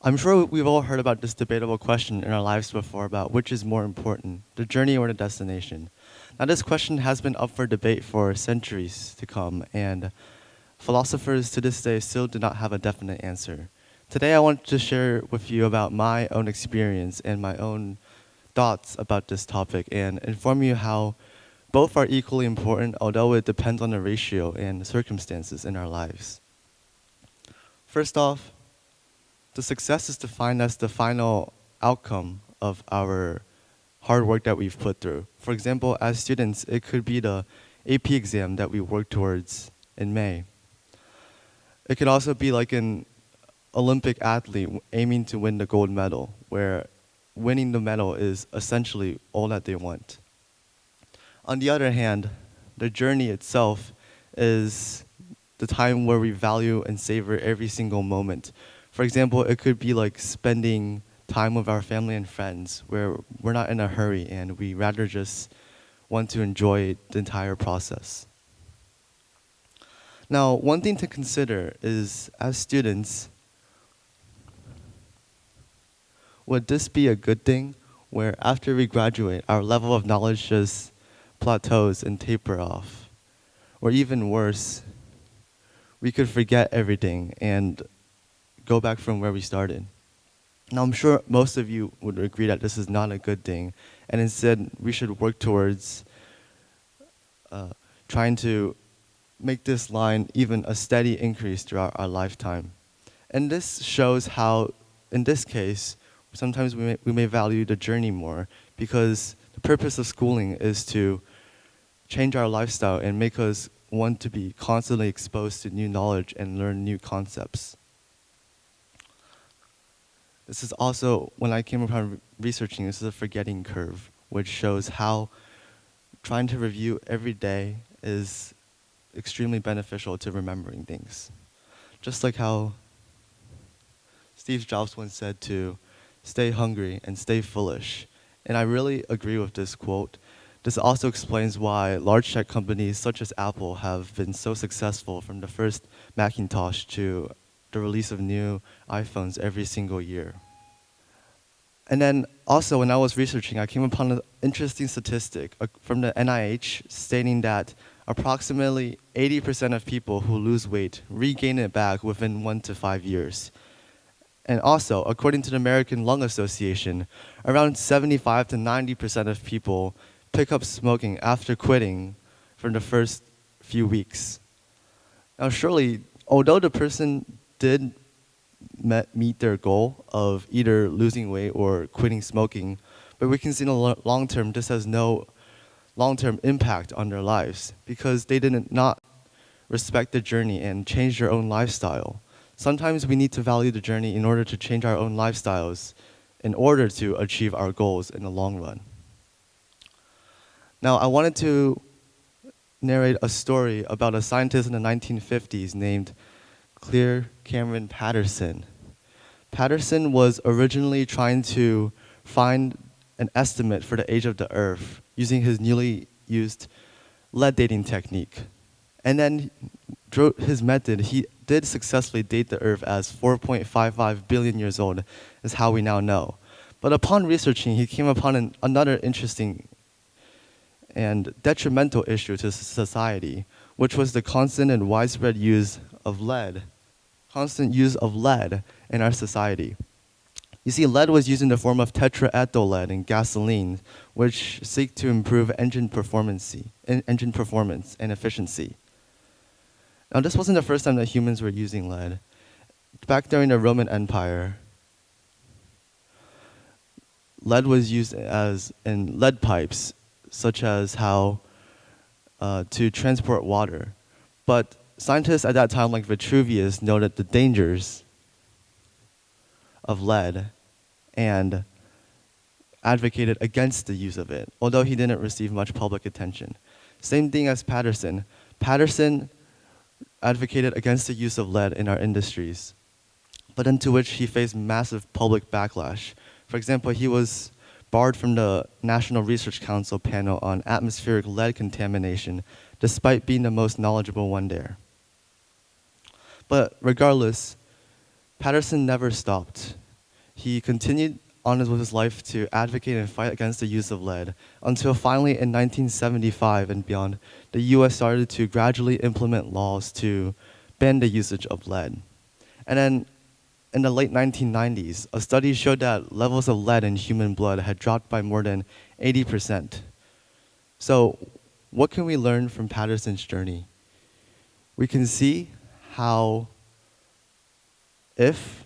I'm sure we've all heard about this debatable question in our lives before about which is more important, the journey or the destination. Now, this question has been up for debate for centuries to come, and philosophers to this day still do not have a definite answer. Today, I want to share with you about my own experience and my own thoughts about this topic and inform you how both are equally important, although it depends on the ratio and circumstances in our lives. First off, the success is defined as the final outcome of our hard work that we've put through. For example, as students, it could be the AP exam that we work towards in May. It could also be like an Olympic athlete aiming to win the gold medal, where winning the medal is essentially all that they want. On the other hand, the journey itself is the time where we value and savor every single moment. For example, it could be like spending time with our family and friends where we're not in a hurry and we rather just want to enjoy the entire process. Now, one thing to consider is, as students, would this be a good thing where after we graduate, our level of knowledge just plateaus and taper off? Or even worse, we could forget everything and go back from where we started. Now, I'm sure most of you would agree that this is not a good thing, and instead we should work towards trying to make this line even a steady increase throughout our lifetime. And this shows how, in this case, sometimes we may value the journey more, because the purpose of schooling is to change our lifestyle and make us want to be constantly exposed to new knowledge and learn new concepts. This is also, when I came upon researching, this is a forgetting curve, which shows how trying to review every day is extremely beneficial to remembering things. Just like how Steve Jobs once said to stay hungry and stay foolish. And I really agree with this quote. This also explains why large tech companies such as Apple have been so successful, from the first Macintosh to the release of new iPhones every single year. And then also, when I was researching, I came upon an interesting statistic from the NIH stating that approximately 80% of people who lose weight regain it back within 1 to 5 years. And also, according to the American Lung Association, around 75 to 90% of people pick up smoking after quitting for the first few weeks. Now, surely, although the person did meet their goal of either losing weight or quitting smoking, but we can see in the long term this has no long-term impact on their lives, because they did not respect the journey and change their own lifestyle. Sometimes we need to value the journey in order to change our own lifestyles in order to achieve our goals in the long run. Now, I wanted to narrate a story about a scientist in the 1950s named Claire Cameron Patterson. Patterson was originally trying to find an estimate for the age of the Earth using his newly used lead dating technique. And then through his method, he did successfully date the Earth as 4.55 billion years old, is how we now know. But upon researching, he came upon another interesting and detrimental issue to society, which was the constant and widespread use of lead in our society. You see, lead was used in the form of tetraethyl lead in gasoline, which seek to improve engine performance and efficiency. Now, this wasn't the first time that humans were using lead. Back during the Roman Empire, lead was used in lead pipes, such as how to transport water. But scientists at that time, like Vitruvius, noted the dangers of lead and advocated against the use of it, although he didn't receive much public attention. Same thing as Patterson. Patterson advocated against the use of lead in our industries, but into which he faced massive public backlash. For example, he was barred from the National Research Council panel on atmospheric lead contamination, despite being the most knowledgeable one there. But regardless, Patterson never stopped. he continued on with his life to advocate and fight against the use of lead until finally in 1975 and beyond, the US started to gradually implement laws to ban the usage of lead. And then in the late 1990s, a study showed that levels of lead in human blood had dropped by more than 80%. So what can we learn from Patterson's journey? We can see how if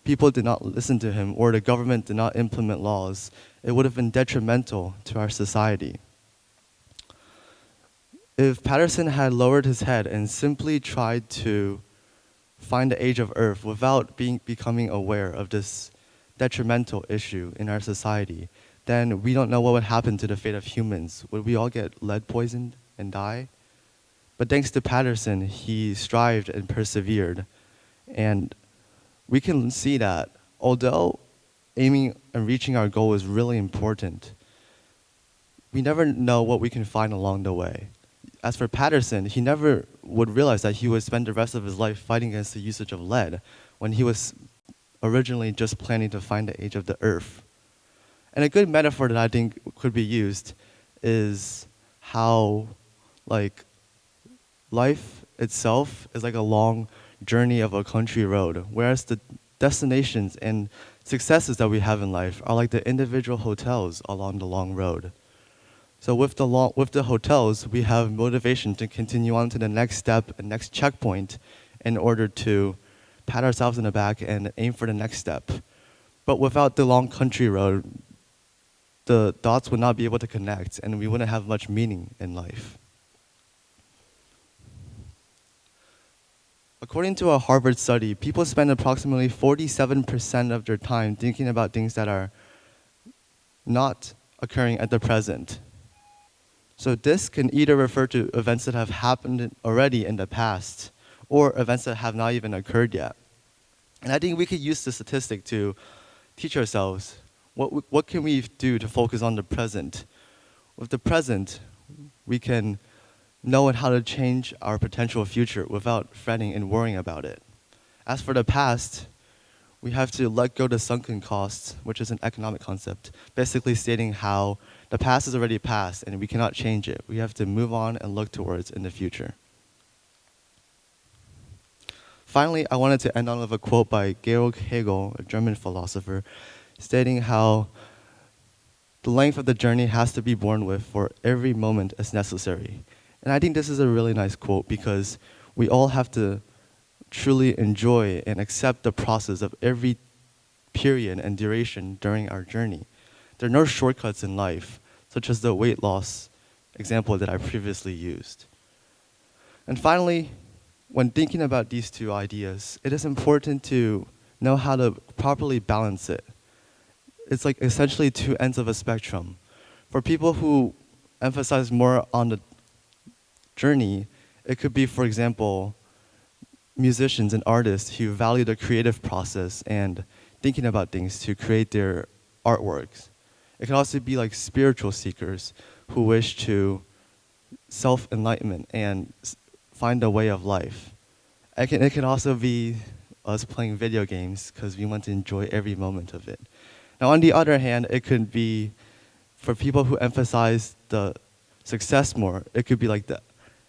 people did not listen to him or the government did not implement laws, it would have been detrimental to our society. If Patterson had lowered his head and simply tried to find the age of Earth without becoming aware of this detrimental issue in our society, then we don't know what would happen to the fate of humans. Would we all get lead poisoned and die? But thanks to Patterson, he strived and persevered. And we can see that although aiming and reaching our goal is really important, we never know what we can find along the way. As for Patterson, he never would realize that he would spend the rest of his life fighting against the usage of lead when he was originally just planning to find the age of the Earth. And a good metaphor that I think could be used is how life itself is like a long journey of a country road, whereas the destinations and successes that we have in life are like the individual hotels along the long road. So with the hotels, we have motivation to continue on to the next step and next checkpoint in order to pat ourselves in the back and aim for the next step. But without the long country road, the dots would not be able to connect and we wouldn't have much meaning in life. According to a Harvard study, people spend approximately 47% of their time thinking about things that are not occurring at the present. So this can either refer to events that have happened already in the past or events that have not even occurred yet. And I think we could use this statistic to teach ourselves what can we do to focus on the present. With the present, we can know how to change our potential future without fretting and worrying about it. As for the past, we have to let go the sunken costs, which is an economic concept, basically stating how the past is already past and we cannot change it. We have to move on and look towards in the future. Finally, I wanted to end on with a quote by Georg Hegel, a German philosopher, stating how the length of the journey has to be borne with for every moment as necessary. And I think this is a really nice quote because we all have to truly enjoy and accept the process of every period and duration during our journey. There are no shortcuts in life, such as the weight loss example that I previously used. And finally, when thinking about these two ideas, it is important to know how to properly balance it. It's like essentially two ends of a spectrum. For people who emphasize more on the journey, it could be, for example, musicians and artists who value the creative process and thinking about things to create their artworks. It can also be like spiritual seekers who wish to self-enlightenment and find a way of life. It can also be us playing video games because we want to enjoy every moment of it. Now, on the other hand, it could be for people who emphasize the success more. It could be like the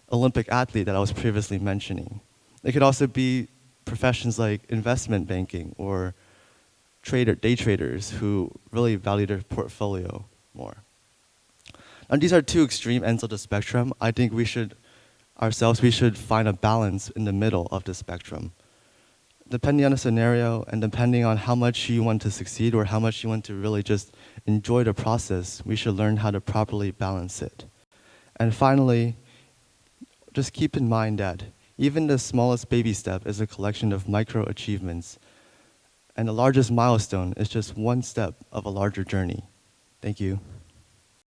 Olympic athlete that I was previously mentioning. It could also be professions like investment banking or day traders who really value their portfolio more. And these are two extreme ends of the spectrum. I think we should find a balance in the middle of the spectrum. Depending on the scenario and depending on how much you want to succeed or how much you want to really just enjoy the process, we should learn how to properly balance it. And finally, just keep in mind that even the smallest baby step is a collection of micro achievements, and the largest milestone is just one step of a larger journey. Thank you.